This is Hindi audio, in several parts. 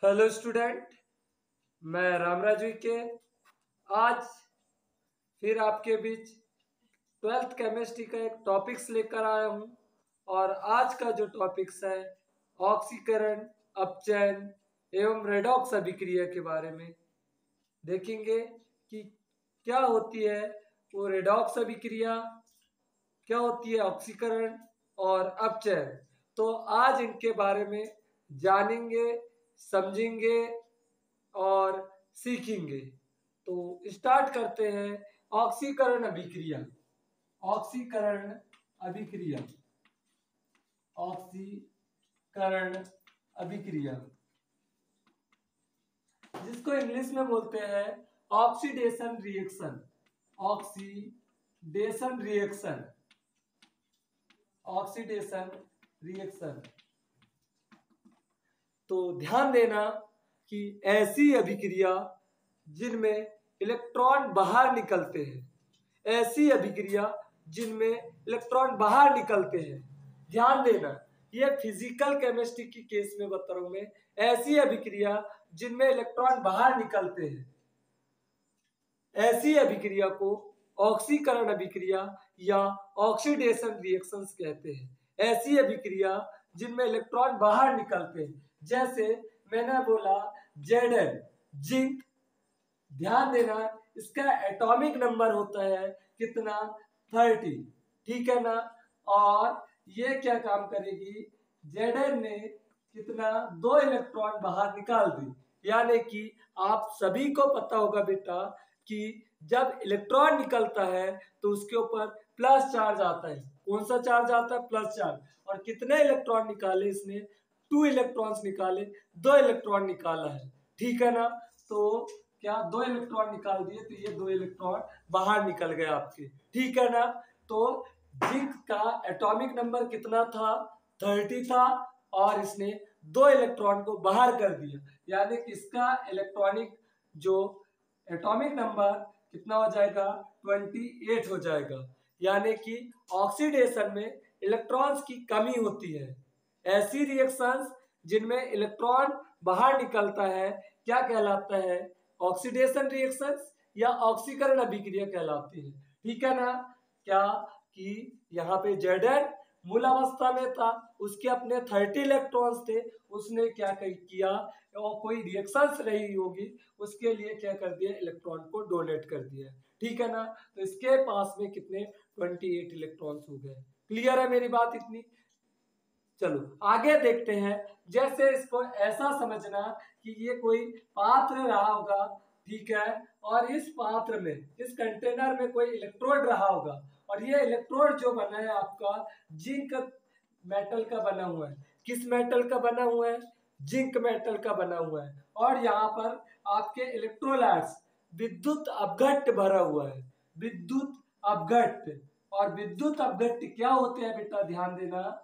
हेलो स्टूडेंट, मैं रामराजू के आज फिर आपके बीच ट्वेल्थ केमिस्ट्री का एक टॉपिक्स लेकर आया हूँ। और आज का जो टॉपिक्स है ऑक्सीकरण, अपचयन एवं रेडॉक्स अभिक्रिया के बारे में देखेंगे कि क्या होती है वो रेडॉक्स अभिक्रिया, क्या होती है ऑक्सीकरण और अपचयन। तो आज इनके बारे में जानेंगे, समझेंगे और सीखेंगे। तो स्टार्ट करते हैं। ऑक्सीकरण अभिक्रिया, ऑक्सीकरण अभिक्रिया, ऑक्सीकरण अभिक्रिया जिसको इंग्लिश में बोलते हैं oxidation reaction, oxidation reaction, oxidation reaction. तो ध्यान देना कि ऐसी अभिक्रिया जिनमें इलेक्ट्रॉन बाहर निकलते हैं, ऐसी अभिक्रिया जिनमें इलेक्ट्रॉन बाहर निकलते हैं, ध्यान देना ये फिजिकल केमिस्ट्री की केस में बता रहा हूं मैं। ऐसी अभिक्रिया जिनमें इलेक्ट्रॉन बाहर निकलते हैं, ऐसी अभिक्रिया को ऑक्सीकरण अभिक्रिया या ऑक्सीडेशन रिएक्शंस कहते हैं। ऐसी अभिक्रिया जिनमें इलेक्ट्रॉन बाहर निकलते हैं, जैसे मैंने बोला Zn, जिंक। ध्यान देना इसका एटॉमिक नंबर होता है कितना, 30, ठीक है ना। और ये क्या काम करेगी, Zn ने कितना, 2 इलेक्ट्रॉन बाहर निकाल दी। यानी कि आप सभी को पता होगा बेटा कि जब इलेक्ट्रॉन निकलता है तो उसके ऊपर प्लस चार्ज आता है। कौन सा चार्ज आता है, प्लस चार्ज। और कितने इलेक्ट्रॉन निकाले इसने, 2 इलेक्ट्रॉन्स निकाले, 2 इलेक्ट्रॉन निकाला है, ठीक है ना। तो क्या 2 इलेक्ट्रॉन निकाल दिए तो ये 2 इलेक्ट्रॉन बाहर निकल गए आपके, ठीक है ना। तो जिंक का एटॉमिक नंबर कितना था, 30 था, और इसने 2 इलेक्ट्रॉन को बाहर कर दिया। यानी कि इसका इलेक्ट्रॉनिक जो एटॉमिक नंबर कितना हो जाएगा, 28 हो जाएगा। यानी कि ऑक्सीडेशन में इलेक्ट्रॉन्स की कमी होती है। ऐसी रिएक्शंस जिनमें इलेक्ट्रॉन बाहर निकलता है क्या कहलाता है, ऑक्सीडेशन रिएक्शंस या ऑक्सीकरण अभिक्रिया कहलाती है, ठीक है ना। क्या कि यहाँ पे Zn मूल अवस्था में था, उसके अपने 30 इलेक्ट्रॉन्स थे, उसने क्या किया, और कोई रिएक्शंस रही होगी उसके लिए क्या कर दिया, इलेक्ट्रॉन को डोनेट कर दिया, ठीक है ना। तो इसके पास में कितने, 28 इलेक्ट्रॉन्स हो गए। क्लियर है मेरी बात इतनी। चलो आगे देखते हैं। जैसे इसको ऐसा समझना कि ये कोई पात्र रहा होगा, ठीक है, और इस पात्र में, इस कंटेनर में कोई इलेक्ट्रोड रहा होगा, और ये इलेक्ट्रोड जो बना है आपका जिंक मेटल का बना हुआ है। किस मेटल का बना हुआ है, जिंक मेटल का बना हुआ है। और यहाँ पर आपके इलेक्ट्रोलाइट्स, विद्युत अपघट्ट भरा हुआ है, विद्युत अपघट्ट। और विद्युत अपघट्ट क्या होते हैं बेटा, ध्यान देना,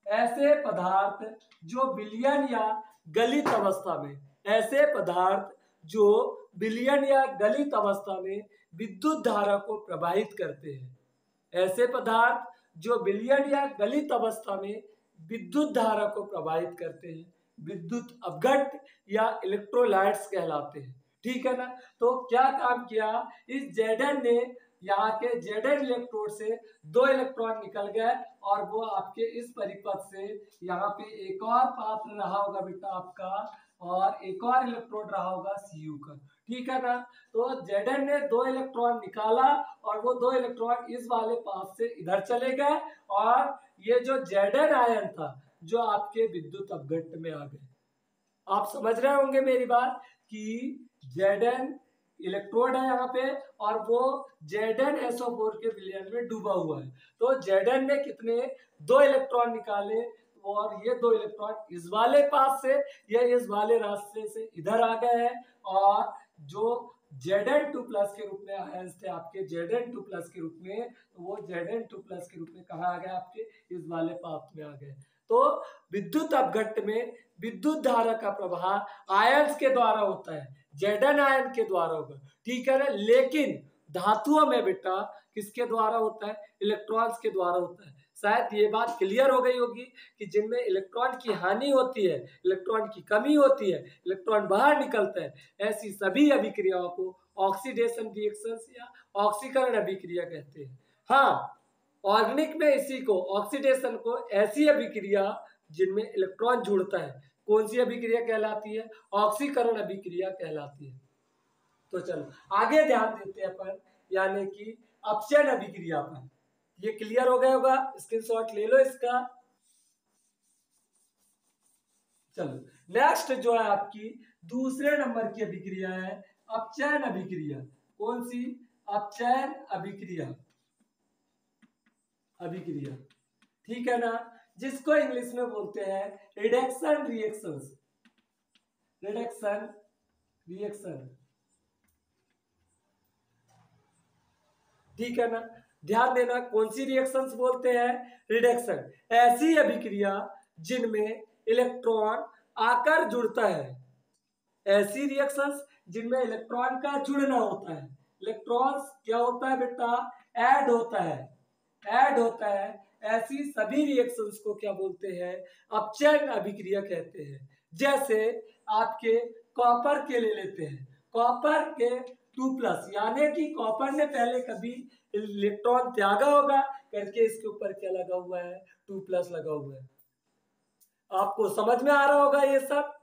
ऐसे पदार्थ जो विलयन या गलित अवस्था में, ऐसे पदार्थ जो विलयन या गलित अवस्था में विद्युत धारा को प्रवाहित करते हैं, ऐसे पदार्थ जो विलयन या गलित अवस्था में विद्युत धारा को प्रवाहित करते हैं, विद्युत अपघट्ट या इलेक्ट्रोलाइट्स कहलाते हैं, ठीक है ना। तो क्या काम किया, इस Zn ने यहाँ के Zn इलेक्ट्रोड से 2 इलेक्ट्रॉन निकल गए, और वो आपके इस परिपथ से यहाँ पे एक और पात्र रहा होगा बेटा आपका, और एक और इलेक्ट्रोड रहा होगा Cu का, ठीक है ना। तो Zn ने 2 इलेक्ट्रॉन निकाला, और वो 2 इलेक्ट्रॉन इस वाले पाथ से इधर चले गए, और ये जो Zn आयन था जो आपके विद्युत अपघट्ट में आ गए। आप समझ रहे होंगे मेरी बात कि Zn इलेक्ट्रोड है यहाँ पे, और वो ZnSO4 के विलयन में डूबा हुआ है। तो Zn ने कितने, 2 इलेक्ट्रॉन निकाले, और ये 2 इलेक्ट्रॉन इस वाले पास से, ये इस वाले रास्ते से इधर आ गए हैं। और जो Zn2 प्लस के रूप में आयंस थे आपके, Zn2 प्लस के रूप में, तो वो Zn2 प्लस के रूप में कहाँ आ गए, आपके इस वाले पाथ में आ गए। तो विद्युत अपघट्ट में विद्युत धारा का प्रवाह आयंस के द्वारा होता है, Zn आयन के द्वारा होगा, ठीक है ना। लेकिन धातुओं में बेटा किसके द्वारा होता है, इलेक्ट्रॉन्स के द्वारा होता है। शायद ये बात क्लियर हो गई होगी कि जिनमें इलेक्ट्रॉन की हानि होती है, इलेक्ट्रॉन की कमी होती है, इलेक्ट्रॉन बाहर निकलता है, ऐसी सभी अभिक्रियाओं को ऑक्सीडेशन रिएक्शंस या ऑक्सीकरण अभिक्रिया कहते हैं। हाँ, ऑर्गेनिक में इसी को ऑक्सीडेशन को ऐसी अभिक्रिया जिनमें इलेक्ट्रॉन जुड़ता है, कौन सी अभिक्रिया कहलाती है? ऑक्सीकरण अभिक्रिया कहलाती है। तो चलो आगे ध्यान देते हैं अपन, यानी कि अपचयन अभिक्रिया पर। ये क्लियर हो गया होगा, स्क्रीनशॉट ले लो इसका। चलो नेक्स्ट जो है आपकी दूसरे नंबर की अभिक्रिया है अपचयन अभिक्रिया। कौन सी? अपचयन अभिक्रिया। अभिक्रिया, ठीक है ना, जिसको इंग्लिश में बोलते हैं रिडक्शन रिएक्शंस। रिडक्शन रिएक्शन, ठीक है ना। ध्यान देना, कौन सी रिएक्शंस बोलते हैं? रिडक्शन। ऐसी अभिक्रिया जिनमें इलेक्ट्रॉन आकर जुड़ता है। ऐसी रिएक्शंस जिनमें इलेक्ट्रॉन का जुड़ना होता है। इलेक्ट्रॉन्स क्या होता है बेटा? ऐड होता है। ऐड होता है। ऐसी सभी रिएक्शंस को क्या बोलते हैं? अपचयन अभिक्रिया कहते हैं। जैसे आपके कॉपर के ले लेते हैं, कॉपर के 2+ यानी कि कॉपर ने पहले कभी इलेक्ट्रॉन त्यागा होगा करके इसके ऊपर क्या लगा हुआ है? 2+ लगा हुआ है। आपको समझ में आ रहा होगा ये सब।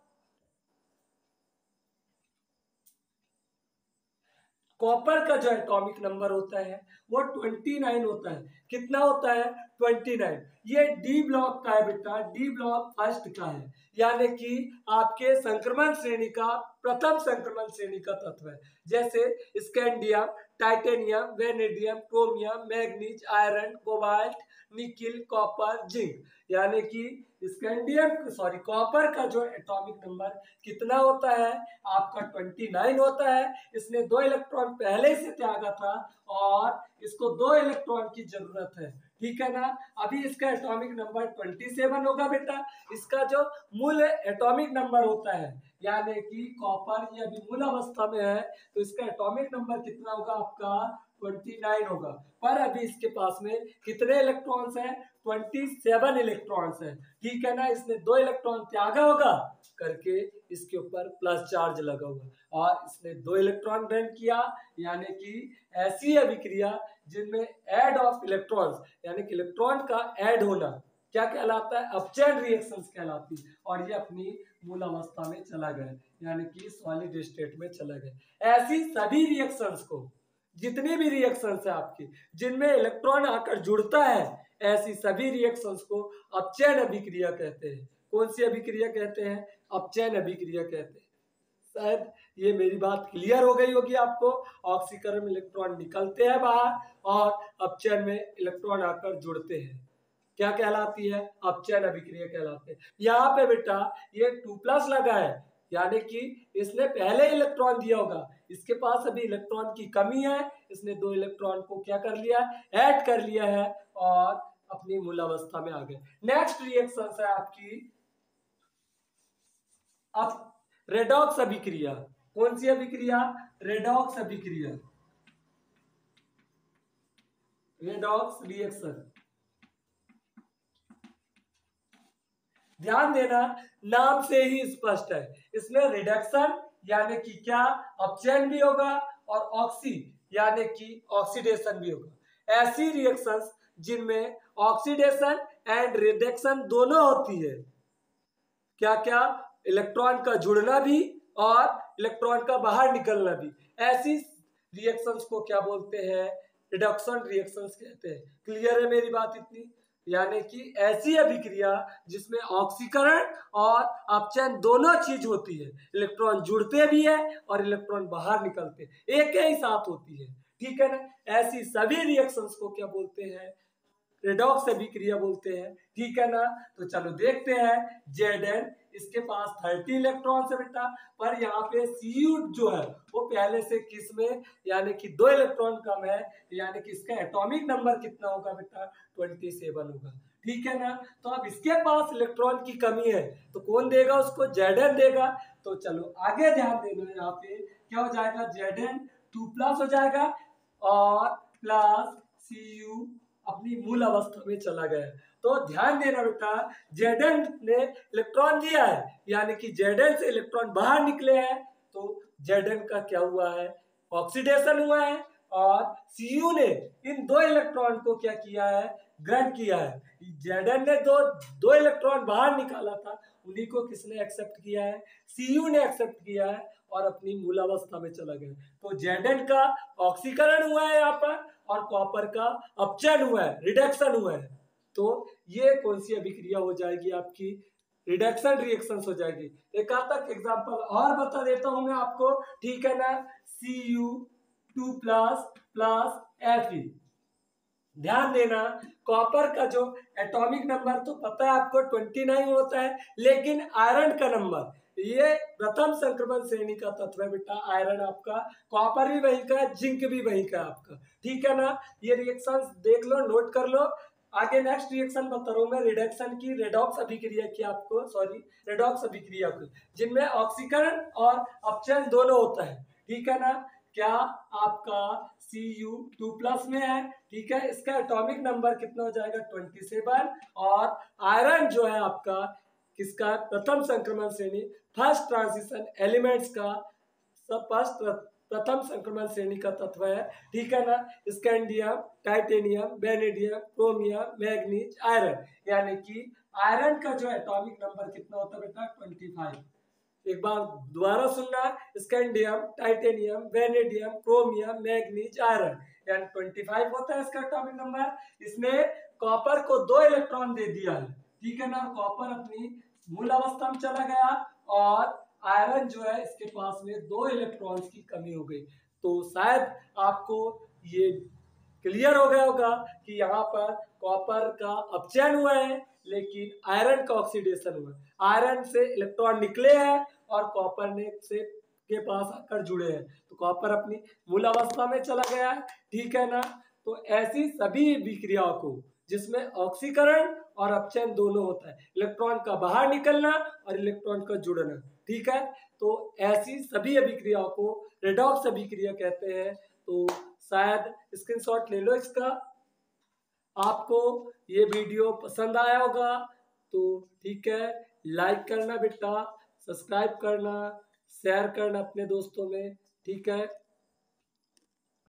कॉपर का जो एटॉमिक नंबर होता है वो 29 होता है। कितना होता है? 29। ये डी ब्लॉक का है बेटा, डी ब्लॉक फर्स्ट का है, यानी कि आपके संक्रमण श्रेणी का प्रथम संक्रमण श्रेणी का तत्व है। जैसे scandium, titanium, vanadium, chromium, manganese, iron, cobalt, nickel, copper, zinc. यानी कि कॉपर का जो एटॉमिक नंबर कितना होता है? आपका 29 होता है। इसने 2 इलेक्ट्रॉन पहले से त्यागा था और इसको 2 इलेक्ट्रॉन की जरूरत है, ठीक है ना। अभी इसका एटॉमिक नंबर 27 होगा बेटा। इसका जो मूल एटॉमिक नंबर होता है, यानी कि कॉपर ये अभी मूल अवस्था में है, तो इसका एटॉमिक नंबर कितना होगा? आपका 29 होगा। पर अभी इसके पास में कितने इलेक्ट्रॉन्स हैं? 27 इलेक्ट्रॉन्स हैं, ठीक है ना। इसने 2 इलेक्ट्रॉन त्यागा होगा करके इसके ऊपर प्लस चार्ज लगा हुआ और इसने 2 इलेक्ट्रॉन ग्रहण किया, यानी कि ऐसी अभिक्रिया जिनमें ऐड ऑफ इलेक्ट्रॉन्स यानी कि इलेक्ट्रॉन का ऐड होना क्या कहलाता है? अपचयन रिएक्शंस कहलाती है। और ये अपनी मूल अवस्था में चला गया, यानी कि सॉलिड स्टेट में चला गया। ऐसी सभी रिएक्शंस को, जितनी भी रिएक्शंस है आपकी जिनमें इलेक्ट्रॉन आकर जुड़ता है, ऐसी सभी रिएक्शंस को अपचयन अभिक्रिया कहते हैं। कौन सी अभिक्रिया कहते हैं? अपचयन अभिक्रिया कहते हैं। शायद ये मेरी बात क्लियर हो गई होगी आपको। ऑक्सीकरण में इलेक्ट्रॉन निकलते हैं बाहर और अपचयन में इलेक्ट्रॉन आकर जुड़ते हैं, क्या कहलाती है? अपचयन अभिक्रिया कहलाते हैं। यहाँ पे बेटा ये 2+ लगा है, यानी कि इसने पहले इलेक्ट्रॉन दिया होगा, इसके पास अभी इलेक्ट्रॉन की कमी है, इसने 2 इलेक्ट्रॉन को क्या कर लिया? ऐड कर लिया है और अपनी मूल अवस्था में आ गए। नेक्स्ट रिएक्शन है आपकी अब रेडॉक्स अभिक्रिया। कौन सी अभिक्रिया? रेडॉक्स अभिक्रिया, रेडॉक्स रिएक्शन। ध्यान देना, नाम से ही स्पष्ट है, इसमें रिडक्शन यानी कि क्या? अपचयन भी होगा और ऑक्सी यानी कि ऑक्सीडेशन भी होगा। ऐसी रिएक्शंस जिनमें ऑक्सीडेशन एंड रिडक्शन दोनों होती है। क्या क्या? इलेक्ट्रॉन का जुड़ना भी और इलेक्ट्रॉन का बाहर निकलना भी। ऐसी रिएक्शंस को क्या बोलते हैं? रिडक्शन रिएक्शंस कहते हैं। क्लियर है मेरी बात इतनी? यानी कि ऐसी अभिक्रिया जिसमें ऑक्सीकरण और अपचयन दोनों चीज होती है, इलेक्ट्रॉन जुड़ते भी है और इलेक्ट्रॉन बाहर निकलते एक ही साथ होती है, ठीक है ना। ऐसी सभी रिएक्शंस को क्या बोलते हैं? रेडॉक्स अभिक्रिया बोलते हैं, ठीक है ना। तो चलो देखते हैं Zn, इसके पास 30 इलेक्ट्रॉन्स है बेटा, पर यहाँ पे Cu जो है वो पहले से किस में, यानी कि 2 इलेक्ट्रॉन कम है, यानी कि इसका एटॉमिक नंबर कितना होगा बेटा? 27 होगा, ठीक है ना। तो अब इसके पास इलेक्ट्रॉन की कमी है तो कौन देगा उसको? Zn देगा। तो चलो आगे ध्यान देना, यहाँ पे क्या हो जाएगा? Zn 2+ हो जाएगा और प्लस Cu अपनी मूल अवस्था में चला गया। तो ध्यान देना बेटा, Zn ने इलेक्ट्रॉन दिया है, यानी कि Zn से इलेक्ट्रॉन बाहर निकले हैं, तो Zn का क्या हुआ है, ऑक्सीडेशन हुआ है। और Cu ने इन दो इलेक्ट्रॉन को क्या किया है, ग्रहण किया है। Zn ने दो इलेक्ट्रॉन बाहर निकाला था, उन्हीं को किसने एक्सेप्ट किया है, Cu ने एक्सेप्ट किया है और अपनी मूल अवस्था में चला गया। तो Zn का ऑक्सीकरण हुआ है यहाँ पर, और कॉपर का अपचयन हुआ है, रिडक्शन हुआ है। तो ये कौन सी अभिक्रिया हो जाएगी, आपकी रिडक्शन रिएक्शंस हो जाएगी। एक आध तक एग्जांपल और बता देता हूं मैं आपको, ठीक है ना। Cu2 प्लस Fe, ध्यान देना, कॉपर का जो एटॉमिक नंबर तो पता है आपको 29 होता है, लेकिन आयरन का नंबर, ये प्रथम संक्रमण श्रेणी का तत्व है बेटा। आयरन आपका, कॉपर भी वही का है, जिंक भी वही का है आपका, ठीक है ना। ये रिएक्शंस देख लो, नोट कर लो। आगे नेक्स्ट रिएक्शन बता रहा हूं मैं, रिडक्शन की, रेडॉक्स अभिक्रिया की आपको, सॉरी रेडॉक्स अभिक्रिया को, जिनमें ऑक्सीकरण और अपचयन दोनों होता है, ठीक है ना। क्या आपका Cu2 प्लस में है, ठीक है। इसका एटॉमिक नंबर कितना हो जाएगा, 27। और आयरन जो है आपका किसका, प्रथम संक्रमण श्रेणी, फर्स्ट ट्रांजिशन एलिमेंट्स का प्रथम संक्रमण श्रेणी का तत्व है, ठीक है ना। Scandium, titanium, vanadium, chromium, manganese, iron, यानी कि आयरन का जो एटॉमिक नंबर कितना होता है बेटा, 25। एक बार दोबारा सुनना, scandium, titanium, vanadium, chromium, manganese, iron, यानी 25 होता है इसका एटॉमिक नंबर। इसने कॉपर को 2 इलेक्ट्रॉन दे दिया है, ठीक है ना। कॉपर अपनी मूल अवस्था में चला गया, और आयरन जो है इसके पास में 2 इलेक्ट्रॉन्स की कमी हो गई। तो शायद आपको ये क्लियर हो गया होगा कि यहाँ पर कॉपर का अपचयन हुआ है, लेकिन आयरन का ऑक्सीडेशन हुआ है। आयरन से इलेक्ट्रॉन निकले हैं और कॉपर ने से के पास आकर जुड़े हैं, तो कॉपर अपनी मूल अवस्था में चला गया है, ठीक है ना। तो ऐसी सभी विक्रियाओं को जिसमें ऑक्सीकरण और अपचयन दोनों होता है, इलेक्ट्रॉन का बाहर निकलना और इलेक्ट्रॉन का जुड़ना, ठीक है। तो ऐसी सभी अभिक्रियाओं को रेडॉक्स अभिक्रिया कहते हैं। तो शायद स्क्रीनशॉट ले लो इसका। आपको ये वीडियो पसंद आया होगा तो ठीक है, लाइक करना बेटा, सब्सक्राइब करना, शेयर करना अपने दोस्तों में, ठीक है।